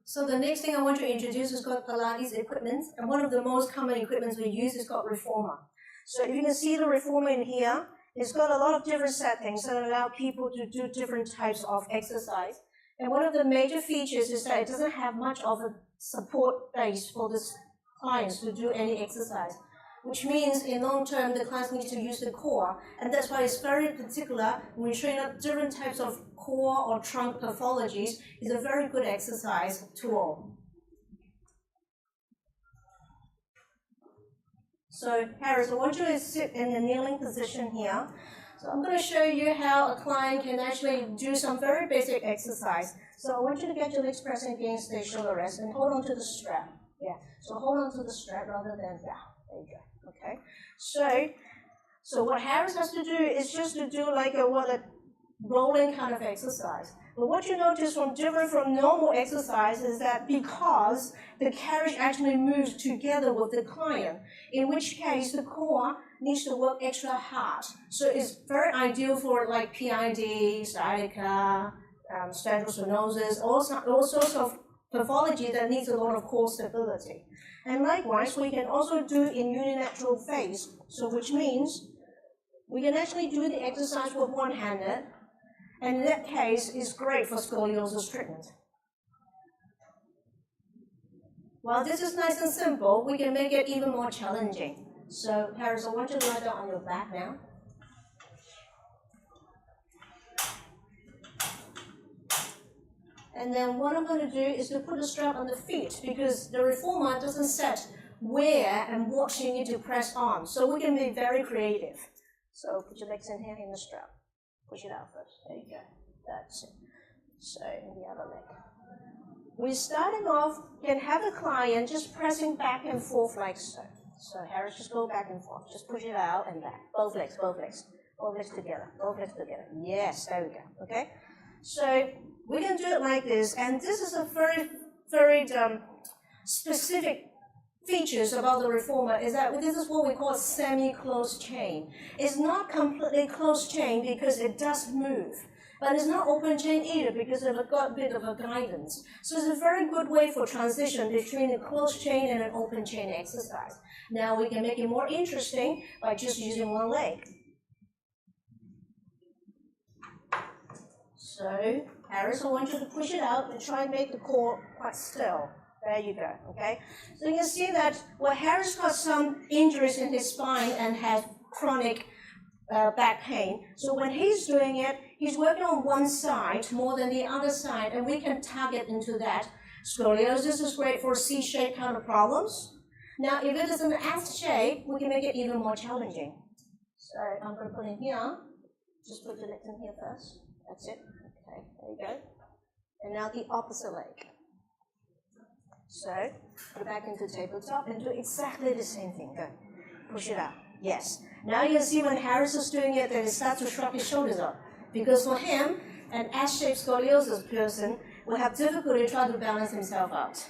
So the next thing I want to introduce is called Pilates equipment, and one of the most common equipments we use is called reformer. So if you can see the reformer in here, it's got a lot of different settings that allow people to do different types of exercise. And one of the major features is that it doesn't have much of a support base for the clients to do any exercise, which means in long term the clients need to use the core, and that's why it's very particular when we train up different types of core or trunk pathologies. It's a very good exercise tool. So Harris, I want you to sit in the kneeling position here. So I'm going to show you how a client can actually do some very basic exercise. So I want you to get your legs pressing against the shoulder rest and hold on to the strap. Yeah, so hold on to the strap rather than down. There you go. Okay. So what Harris has to do is just to do like a rolling kind of exercise. But what you notice different from normal exercise is that because the carriage actually moves together with the client, in which case the core needs to work extra hard. So it's very ideal for like PID, sciatica, central stenosis, all sorts of pathology that needs a lot of core stability. And likewise, we can also do in unilateral phase, so which means we can actually do the exercise with one-handed, and in that case, it's great for scoliosis treatment. While this is nice and simple, we can make it even more challenging. So, Harris, I want you to lie down on your back now. And then what I'm going to do is to put a strap on the feet, because the reformer doesn't set where and what you need to press on. So we can be very creative. So put your legs in here in the strap. Push it out first. There you go. That's it. So in the other leg. We're starting off, you can have a client just pressing back and forth like so. So Harris, just go back and forth. Just push it out and back. Both legs, both legs. Both legs together. Both legs together. Yes, there we go. Okay? So we can do it like this, and this is a very, very specific features about the reformer is that this is what we call semi-closed chain. It's not completely closed chain because it does move, but it's not open chain either because it's got a bit of a guidance. So it's a very good way for transition between a closed chain and an open chain exercise. Now we can make it more interesting by just using one leg. So, Harris, I want you to push it out and try and make the core quite still. There you go, okay? So you can see that Harris got some injuries in his spine and has chronic back pain. So when he's doing it, he's working on one side more than the other side, and we can target into that. Scoliosis is great for C-shaped kind of problems. Now, if it is an S shape, we can make it even more challenging. So I'm going to put in here. Just put your legs in here first. That's it. Okay, there you go. And now the opposite leg. So, go back into tabletop and do exactly the same thing. Go. Push it out. Yes. Now you can see when Harris is doing it that he starts to shrug his shoulders up. Because for him, an S-shaped scoliosis person will have difficulty trying to balance himself out.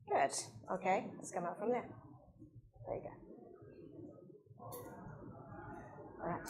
Good. Okay, let's come out from there. There you go. All right.